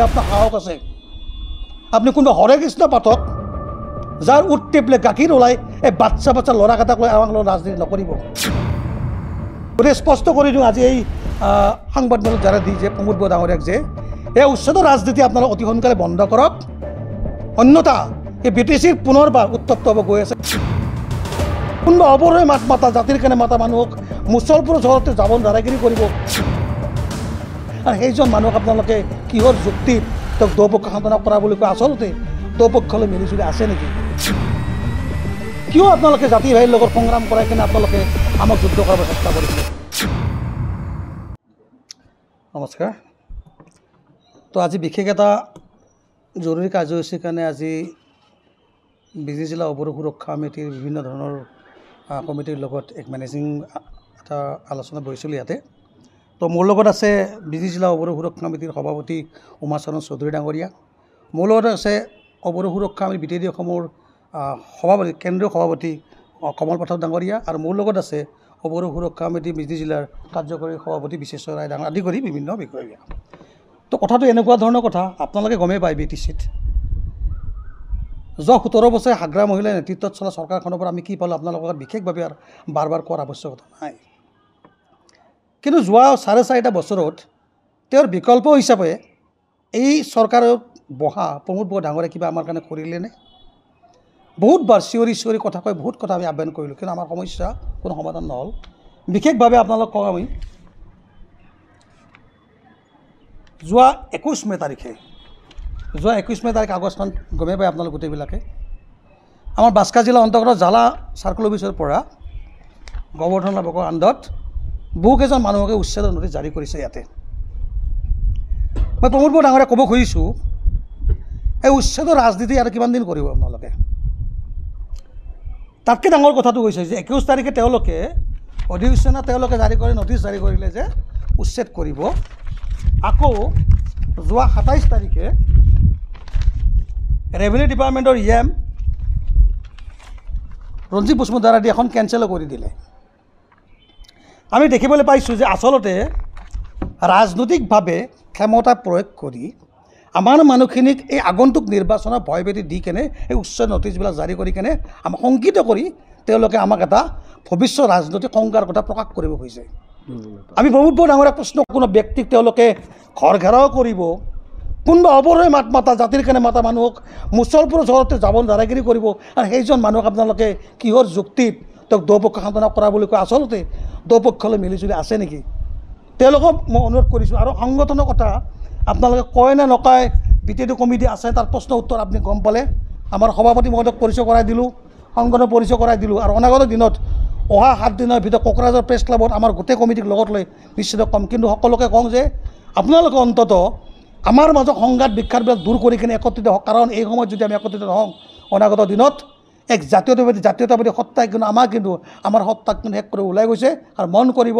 আপনাৰ সাহস আছে আপনি কোনো হৰে কৃষ্ণ পাঠক যাৰ উঠ টেপলে গাখীৰ ওলাই এই বাচ্চা বাচ্চা ল'ৰা কেইটাক লৈ আমাক ৰাজনীতি নকৰিব। গতিকে স্পষ্ট কৰি দিওঁ আজি এই সাংবাদিক যাৰা দিছে প্ৰমোদ বৰা ডাঙৰীয়াক যে এই উচ্ছেদ ৰাজনীতি আপোনালোক অতি সোনকালে বন্ধ কৰক, অন্যথা এই বিটিচিৰ পুনৰবাৰ উত্তপ্ত হ'ব গৈ আছে। কোনোবা অৱৰৈ মাত মাতা জাতিৰ কাৰণে মাতা মানুহক মুছলপুৰ চহৰতে যাবন দাদাগিৰি কৰিব আৰু সেইজন মানুহক আপোনালোকে কিহৰ যুক্তিত তেওঁক দুপক্ষ সান্তনা কৰা বুলি কয়। আচলতে দুপক্ষলৈ মিলিজুলি আছে নেকি? কিয় আপোনালোকে জাতি ভাইৰ লগত সংগ্ৰাম কৰাই কিনে আপোনালোকে আমাক যুদ্ধ কৰাব চেষ্টা কৰিছে? নমস্কাৰ। তো আজি বিশেষ এটা জৰুৰী কাৰ্যসূচীৰ কাৰণে আজি বিজি জিলা অৱৰো সুৰক্ষা সমিতিৰ বিভিন্ন ধৰণৰ কমিটিৰ লগত এক মেনেজিং এটা আলোচনা বহিছিলোঁ ইয়াতে। তো মোৰ লগত আছে বিজি জিলা অৱৰো সুৰক্ষা সমিতিৰ সভাপতি উমাচৰণ চৌধুৰী ডাঙৰীয়া, মোৰ লগত আছে অৱৰো সুৰক্ষা সমিতি বিটিডি অসমৰ সভাপতি কেন্দ্ৰীয় সভাপতি কমল পাঠক ডাঙৰীয়া, আৰু মোৰ লগত আছে অৱৰো সুৰক্ষা সমিতি বিজি জিলাৰ কাৰ্যকৰী সভাপতি বিশ্বেশ্বৰ ৰায় ডাঙৰ আদি কৰি বিভিন্ন বিষয়া। তো কথাটো এনেকুৱা ধৰণৰ কথা, আপোনালোকে গমেই পায় বিটিচিত যোৱা 17 বছৰে হাগ্ৰা মহিলাৰ নেতৃত্বত চলা চৰকাৰখনৰ পৰা আমি কি পালোঁ আপোনালোকৰ বিশেষভাৱে আৰু বাৰ বাৰ কোৱাৰ আৱশ্যকতা নাই। কিন্তু যোৱা 4.5 বছৰত তেওঁৰ বিকল্প হিচাপে এই চৰকাৰত বহা প্ৰমোদ বৰা ডাঙৰে কিবা আমাৰ কাৰণে কৰিলেনে? বহুতবাৰ চিঞৰি চিঞৰি কথা কৈ বহুত কথা আমি আহ্বান কৰিলোঁ, কিন্তু আমাৰ সমস্যা কোনো সমাধান নহ'ল। বিশেষভাৱে আপোনালোক কওঁ আমি যোৱা 21 মে তাৰিখে কাগজখন গমেই পায় আপোনালোক গোটেইবিলাকে। আমাৰ বাস্কা জিলা অন্তৰ্গত জালা চাৰ্কল অফিচৰ পৰা গোবৰ্ধন লাভকৰ আণ্ডত বহুকেইজন মানুহকে উচ্ছেদ নোটিছ জাৰি কৰিছে। ইয়াতে মই প্ৰমোদ বৰা ডাঙৰে ক'ব খুজিছোঁ, এই উচ্ছেদৰ ৰাজনীতি আৰু কিমান দিন কৰিব আপোনালোকে? তাতকৈ ডাঙৰ কথাটো হৈছে যে 21 তাৰিখে তেওঁলোকে অধিসূচনা জাৰি কৰি নটিছ জাৰি কৰিলে যে উচ্ছেদ কৰিব। আকৌ যোৱা 27 তাৰিখে ৰেভিনিউ ডিপাৰ্টমেণ্টৰ EM ৰঞ্জিত বসুমতাৰী দি এখন কেঞ্চেলো কৰি দিলে। আমি দেখিবলৈ পাইছোঁ যে আচলতে ৰাজনৈতিকভাৱে ক্ষমতা প্ৰয়োগ কৰি আমাৰ মানুহখিনিক এই আগন্তুক নিৰ্বাচনৰ ভয়ভীতি দি কেনে এই উচ্ছেদ নটিছবিলাক জাৰি কৰি কেনে আমাক শংকিত কৰি তেওঁলোকে আমাক এটা ভৱিষ্যত ৰাজনৈতিক সংঘাৰ কথা প্ৰকাশ কৰিব খুজিছে। আমি প্ৰমোদ বৰা ডাঙৰীয়া প্ৰশ্ন, কোনো ব্যক্তিক তেওঁলোকে ঘৰ ঘেৰাও কৰিব, কোনোবা অৱৰৈ মাত মাতা জাতিৰ কাৰণে মাতা মানুহক মুছলপুৰ চহৰতে যাবন দাদাগিৰি কৰিব আৰু সেইজন মানুহক আপোনালোকে কিহৰ যুক্তিত তেওঁক দুপক্ষ সান্তনা কৰা বুলি কয়? আচলতে দুপক্ষলৈ মিলিজুলি আছে নেকি? তেওঁলোকক মই অনুৰোধ কৰিছোঁ। আৰু সংগঠনৰ কথা আপোনালোকে কয় নে নকয়, বিটিডি কমিটি আছে, তাৰ প্ৰশ্ন উত্তৰ আপুনি গম পালে। আমাৰ সভাপতি মহোদয়ক পৰিচয় কৰাই দিলোঁ, সংগঠনৰ পৰিচয় কৰাই দিলোঁ, আৰু অনাগত দিনত অহা 7 দিনৰ ভিতৰত কোকৰাঝাৰ প্ৰেছ ক্লাবত আমাৰ গোটেই কমিটিক লগত লৈ নিশ্চিত ক'ম। কিন্তু সকলোকে কওঁ যে আপোনালোকে অন্ততঃ আমাৰ মাজত সংঘাত বিখ্যাতবিলাক দূৰ কৰি কিনে একত্ৰিত হওক, কাৰণ এই সময়ত যদি আমি একত্ৰিত নহওঁ অনাগত দিনত এক জাতীয়তাবাদী সত্তাই কিন্তু আমাৰ সত্তাক কিন্তু শেষ কৰি ওলাই গৈছে। আৰু মন কৰিব,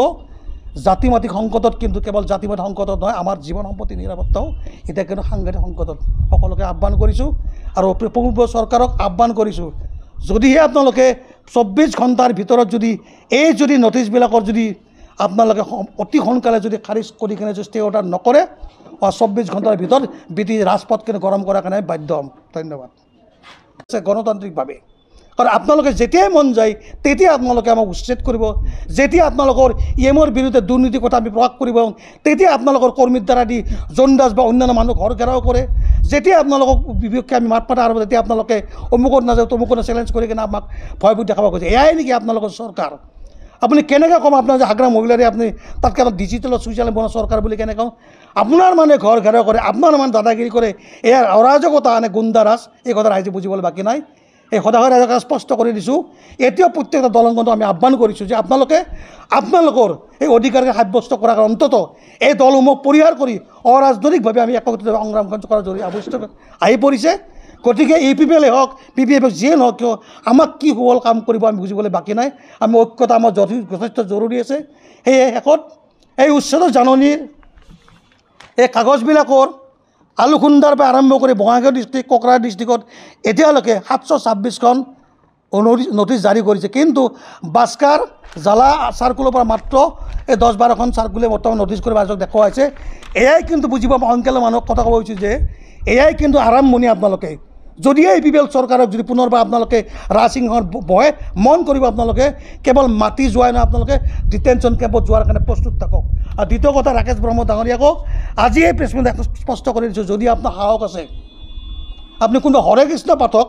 জাতিমাতিক সংকটত কিন্তু কেৱল জাতিবাদ সংকটত নহয়, আমাৰ জীৱন সম্পত্তি নিৰাপত্তাও এতিয়া কিন্তু সাংঘাতিক সংকটত। সকলোকে আহ্বান কৰিছোঁ আৰু প্ৰমোদ বৰা চৰকাৰক আহ্বান কৰিছোঁ, যদিহে আপোনালোকে 24 ঘণ্টাৰ ভিতৰত যদি নটিছবিলাকৰ যদি আপোনালোকে অতি সোনকালে যদি খাৰিজ কৰি কিনে যদি ষ্টে অৰ্ডাৰ নকৰে, 24 ঘণ্টাৰ ভিতৰত ৰাজপথ কিন্তু গৰম কৰাৰ কাৰণে বাধ্য হ'ম। ধন্যবাদ। গণতান্ত্ৰিকভাৱে, কাৰণ আপোনালোকে যেতিয়াই মন যায় তেতিয়া আপোনালোকে আমাক উচ্ছেদ কৰিব, যেতিয়া আপোনালোকৰ EMৰ বিৰুদ্ধে দুৰ্নীতিৰ কথা আমি প্ৰকাশ কৰিব তেতিয়া আপোনালোকৰ কৰ্মীৰ দ্বাৰা দি জোনদাস বা অন্যান্য মানুহ ঘৰ ঘেৰাও কৰে, যেতিয়া আপোনালোকক বিপক্ষে আমি মাত মাতা আৰু তেতিয়া আপোনালোকে অমুকত নাযাওঁ তমুকত চেলেঞ্জ কৰি কিনে আমাক ভয়ভীত দেখাব খোজে। এয়াই নেকি আপোনালোকৰ চৰকাৰ? আপুনি কেনেকৈ ক'ম আপোনাৰ যে হাগ্ৰা মহিলাৰে আপুনি তাতকৈ আমাৰ ডিজিটেলত ছ'চিয়েল বনোৱা চৰকাৰ বুলি কেনেকৈ কওঁ? আপোনাৰ মানে ঘৰ ঘেৰাও কৰে, আপোনাৰ মানে দাদাগিৰি কৰে, এয়াৰ অৰাজকতা নে গুণ্ডাৰাজ, এই কথা ৰাইজে বুজিবলৈ বাকী নাই। এই সদায় ৰাইজক স্পষ্ট কৰি দিছোঁ। এতিয়াও প্ৰত্যেকটা দলংগত আমি আহ্বান কৰিছোঁ যে আপোনালোকৰ এই অধিকাৰকে সাব্যস্ত কৰাৰ অন্ততঃ এই দলসমূহ পৰিহাৰ কৰি অৰাজনৈতিকভাৱে আমি একত্ৰিত সংগ্ৰাম কৰাৰ জৰুৰী আৱশ্যক আহি পৰিছে। গতিকে APPL হওক PPF যিয়ে নহওক কিয় আমাক কি সুফল কাম কৰিব আমি বুজিবলৈ বাকী নাই। আমি ঐক্যতা আমাৰ যথেষ্ট জৰুৰী আছে। সেয়ে শেষত এই উচ্ছেদৰ জাননীৰ এই কাগজবিলাকৰ আলুখুন্দাৰ পৰা আৰম্ভ কৰি বঙাইগাঁও ডিষ্ট্ৰিক্ট, কোকৰাঝাৰ ডিষ্ট্ৰিক্টত এতিয়ালৈকে 726খন নটিচ জাৰি কৰিছে, কিন্তু বাস্কাৰ জালা চাৰ্কুলৰ পৰা মাত্ৰ এই 10-12খন চাৰ্কুলে বৰ্তমান নটিচ কৰি ৰাইজক দেখুৱাইছে। এয়াই কিন্তু বুজিব সংখ্যালঘু মানুহক কথা ক'ব খুজিছোঁ যে এয়াই কিন্তু আৰম্ভণি। আপোনালোকে যদিহে APPL চৰকাৰক যদি পুনৰবাৰ আপোনালোকে ৰাজসিংহত বহে, মন কৰিব আপোনালোকে কেৱল মাটি যোৱাই নহয়, আপোনালোকে ডিটেনশ্যন কেম্পত যোৱাৰ কাৰণে প্ৰস্তুত থাকক। আৰু দ্বিতীয় কথা, ৰাকেশ ব্ৰহ্ম ডাঙৰীয়াকো আজি এই প্ৰেছমিট স্পষ্ট কৰি দিছোঁ, যদি আপোনাৰ সাহস আছে, আপুনি কোনোবা হৰে কৃষ্ণ পাঠক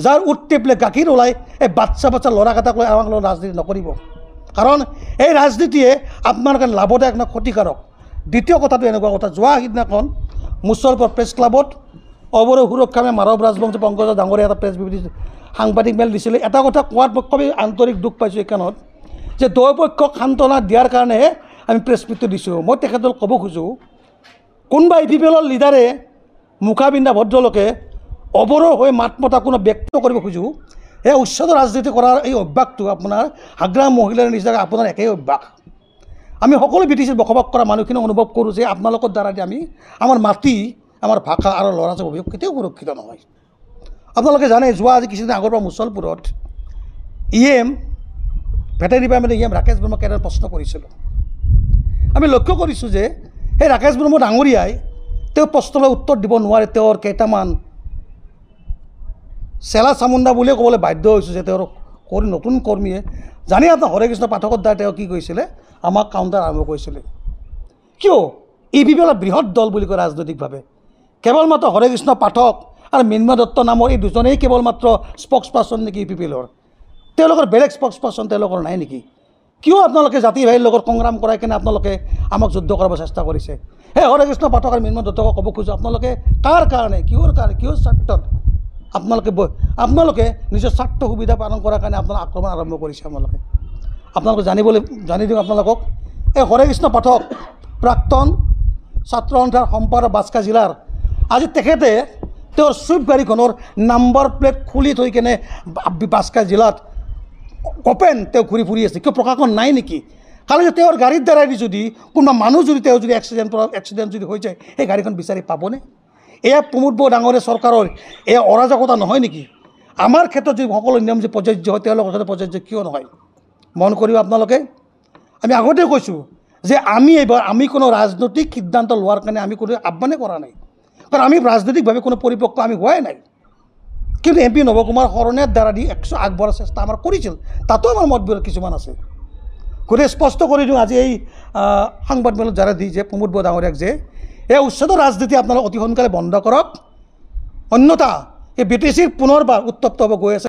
যাৰ উৎটেপলে গাখীৰ ওলাই এই বাচ্চা ল'ৰাকেইটাক লৈ আমাক লগত ৰাজনীতি নকৰিব, কাৰণ এই ৰাজনীতিয়ে আপোনাৰ কাৰণে লাভদায়ক নহয়, ক্ষতিকাৰক। দ্বিতীয় কথাটো এনেকুৱা কথা, যোৱা সিদিনাখন মুছলপুৰ প্ৰেছ ক্লাবত অৱৰো সুৰক্ষামে মাধৱ ৰাজবংশী পংকজ ডাঙৰীয়া এটা প্ৰেছ বিবৃতি সাংবাদিক মেল দিছিলে। এটা কথা কোৱাত মই খুবেই আন্তৰিক দুখ পাইছোঁ এইখনত, যে দুয়োপক্ষক সান্তনা দিয়াৰ কাৰণেহে আমি প্ৰেছ মিটটো দিছোঁ। মই তেখেতক ক'ব খোজোঁ, কোনোবা APPLৰ লিডাৰে মুখাবিন্দা ভদ্ৰলোকে অৱৰো হৈ মাত মতা কোনো ব্যক্ত কৰিব খোজোঁ, এই উচ্চত ৰাজনীতি কৰাৰ এই অভ্যাসটো আপোনাৰ হাগ্ৰা মহিলাৰ নিচিনাকৈ আপোনাৰ একেই অভ্যাস। আমি সকলো BTCত বসবাস কৰা মানুহখিনি অনুভৱ কৰোঁ যে আপোনালোকৰ দ্বাৰা আমি আমাৰ মাটি, আমাৰ ভাষা আৰু ল'ৰা ছোৱালী অভিযোগ কেতিয়াও সুৰক্ষিত নহয়। আপোনালোকে জানে, যোৱা আজি কিছুদিন আগৰ পৰা মুছলপুৰত EM ভেটেৰিনেৰী ডিপাৰ্টমেণ্টৰ EM ৰাকেশ ব্ৰহ্মক এটা প্ৰশ্ন কৰিছিলোঁ। আমি লক্ষ্য কৰিছোঁ যে সেই ৰাকেশ ব্ৰহ্ম ডাঙৰীয়াই তেওঁ প্ৰশ্নলৈ উত্তৰ দিব নোৱাৰে। তেওঁৰ কেইটামান চেলা চামুণ্ডা বুলিয়ে ক'বলৈ বাধ্য হৈছোঁ যে তেওঁৰ নতুন কৰ্মীয়ে জানি আপোনাৰ হৰে কৃষ্ণ পাঠকৰ দ্বাৰা তেওঁ কি কৰিছিলে, আমাক কাউণ্টাৰ আৰম্ভ কৰিছিলে। কিয় APPLৰ বৃহৎ দল বুলি কয় ৰাজনৈতিকভাৱে, কেৱল মাত্ৰ হৰে কৃষ্ণ পাঠক আৰু মৃন্ময় দত্ত নামৰ এই দুজনেই কেৱল মাত্ৰ স্পক্স পাৰ্চন নেকি APPLৰ? তেওঁলোকৰ বেলেগ স্পক্স পাৰ্চন তেওঁলোকৰ নাই নেকি? কিয় আপোনালোকে জাতি ভাইৰ লগত সংগ্ৰাম কৰাই কিনে আপোনালোকে আমাক যুদ্ধ কৰাব চেষ্টা কৰিছে? সেই হৰে কৃষ্ণ পাঠক আৰু মৃন্ময় দত্তক ক'ব খোজোঁ, আপোনালোকে কাৰ কাৰণে, কিহৰ স্বাৰ্থত আপোনালোকে নিজৰ স্বাৰ্থ সুবিধা পালন কৰাৰ কাৰণে আপোনাৰ আক্ৰমণ আৰম্ভ কৰিছে? আপোনালোকে জানি দিওঁ আপোনালোকক, এই হৰে কৃষ্ণ পাঠক প্ৰাক্তন ছাত্ৰ সন্থাৰ সম্পাদক বাস্কাৰ জিলাৰ, আজি তেখেতে তেওঁৰ চুইফ্ট গাড়ীখনৰ নাম্বাৰ প্লেট খুলি থৈ কেনে বাস্কাৰ জিলাত অপেন তেওঁ ঘূৰি ফুৰি আছে। কিয় প্ৰশাসন নাই নেকি? কালি তেওঁৰ গাড়ীৰ দ্বাৰাই যদি কোনোবা মানুহ তেওঁ যদি এক্সিডেণ্ট যদি হৈ যায়, সেই গাড়ীখন বিচাৰি পাবনে? এয়া প্ৰমোদ বড়ো ডাঙৰীয়া চৰকাৰৰ এয়া অৰাজকতা নহয় নেকি? আমাৰ ক্ষেত্ৰত যদি সকলো নিয়ম যে প্ৰযোজ্য হয়, তেওঁলোকৰ ক্ষেত্ৰত প্ৰযোজ্য কিয় নহয়? মন কৰিব আপোনালোকে। আমি আগতে কৈছোঁ যে আমি কোনো ৰাজনৈতিক সিদ্ধান্ত লোৱাৰ কাৰণে আমি কোনো আহ্বানে কৰা নাই, কাৰণ আমি ৰাজনৈতিকভাৱে কোনো পৰিপক্ক আমি হোৱাই নাই। কিন্তু MP নৱকুমাৰ শৰণীয়াৰ দ্বাৰা দি আগবঢ়াৰ চেষ্টা আমাৰ কৰিছিল, তাতো আমাৰ মতবিৰোধ কিছুমান আছে। গতিকে স্পষ্ট কৰি দিওঁ আজি এই সাংবাদমেলত যাৰা দি যে প্ৰমোদ বড়ো ডাঙৰীয়াক যে এই উচ্চতৰ ৰাজনীতি আপোনালোকে অতি সোনকালে বন্ধ কৰক, অন্যথা এই BTCৰ পুনৰবাৰ উত্তপ্ত হ'ব গৈ আছে।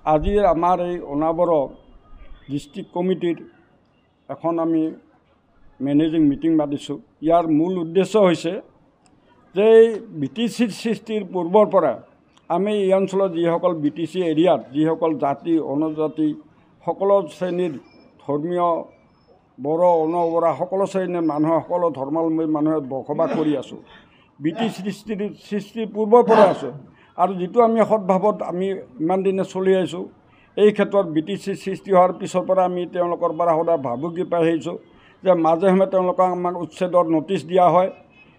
আজি আমাৰ এই অনাবৰত ডিষ্ট্ৰিক্ট কমিটিৰ এখন আমি মেনেজিং মিটিং মাতিছোঁ। ইয়াৰ মূল উদ্দেশ্য হৈছে যে এই BTCৰ সৃষ্টিৰ পূৰ্বৰ পৰা আমি এই অঞ্চলত যিসকল BTC এৰিয়াত যিসকল জাতি অনজাতি সকলো শ্ৰেণীৰ ধৰ্মীয় বড়ো অনবৰা সকলো শ্ৰেণীৰ মানুহে সকলো ধৰ্মাৱলম্বী মানুহে বসবাস কৰি আছোঁ। BTC সৃষ্টিৰ পূৰ্বৰ পৰা আছোঁ, আৰু যিটো আমি সদভাৱত আমি ইমান দিনে চলি আহিছোঁ, এই ক্ষেত্ৰত BTC সৃষ্টি হোৱাৰ পিছৰ পৰা আমি তেওঁলোকৰ পৰা সদায় ভাবুকি পাই আহিছোঁ যে মাজে সময়ে তেওঁলোকক আমাক উচ্ছেদৰ নটিচ দিয়া হয়।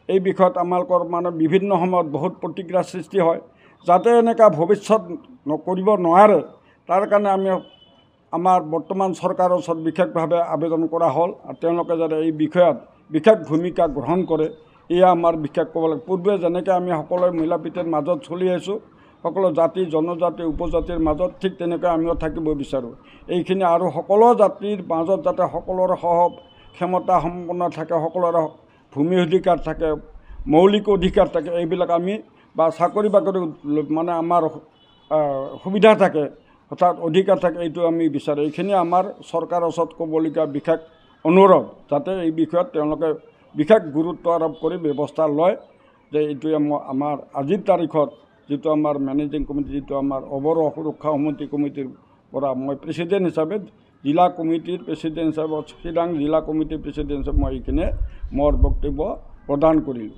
এই বিষয়ত আমালোকৰ বিভিন্ন সময়ত বহুত প্ৰতিক্ৰিয়াৰ সৃষ্টি হয়। যাতে এনেকুৱা ভৱিষ্যত কৰিব নোৱাৰে তাৰ কাৰণে আমি আমাৰ বৰ্তমান চৰকাৰৰ ওচৰত বিশেষভাৱে আবেদন কৰা হ'ল, আৰু তেওঁলোকে যাতে এই বিষয়ত বিশেষ ভূমিকা গ্ৰহণ কৰে, এয়া আমাৰ বিশেষ ক'ব লাগে। পূৰ্বে যেনেকৈ আমি সকলোৱে মিলা প্ৰীতিৰ মাজত চলি আহিছোঁ, সকলো জাতি জনজাতি উপজাতিৰ মাজত, ঠিক তেনেকৈ আমিও থাকিব বিচাৰোঁ। এইখিনি আৰু সকলো জাতিৰ মাজত যাতে সকলোৰে ক্ষমতা সম্পন্ন থাকে, সকলোৰে ভূমি অধিকাৰ থাকে, মৌলিক অধিকাৰ থাকে, এইবিলাক আমি বা চাকৰি বাকৰি আমাৰ সুবিধা থাকে, অৰ্থাৎ অধিকাৰ থাকে, এইটো আমি বিচাৰোঁ। এইখিনি আমাৰ চৰকাৰৰ ওচৰত ক'বলগীয়া বিশেষ অনুৰোধ, যাতে এই বিষয়ত তেওঁলোকে বিশেষ গুৰুত্ব আৰোপ কৰি ব্যৱস্থা লয়, যে এইটোৱে আমাৰ আজিৰ তাৰিখত যিটো আমাৰ মেনেজিং কমিটি, যিটো আমাৰ অৱৰো সুৰক্ষা সমিতি কমিটিৰ পৰা মই প্ৰেচিডেণ্ট হিচাপে, জিলা কমিটিৰ প্ৰেচিডেণ্ট হিচাপে, চিৰাং জিলা কমিটিৰ প্ৰেচিডেণ্ট হিচাপে মই এইখিনিয়ে মোৰ বক্তব্য প্ৰদান কৰিলোঁ।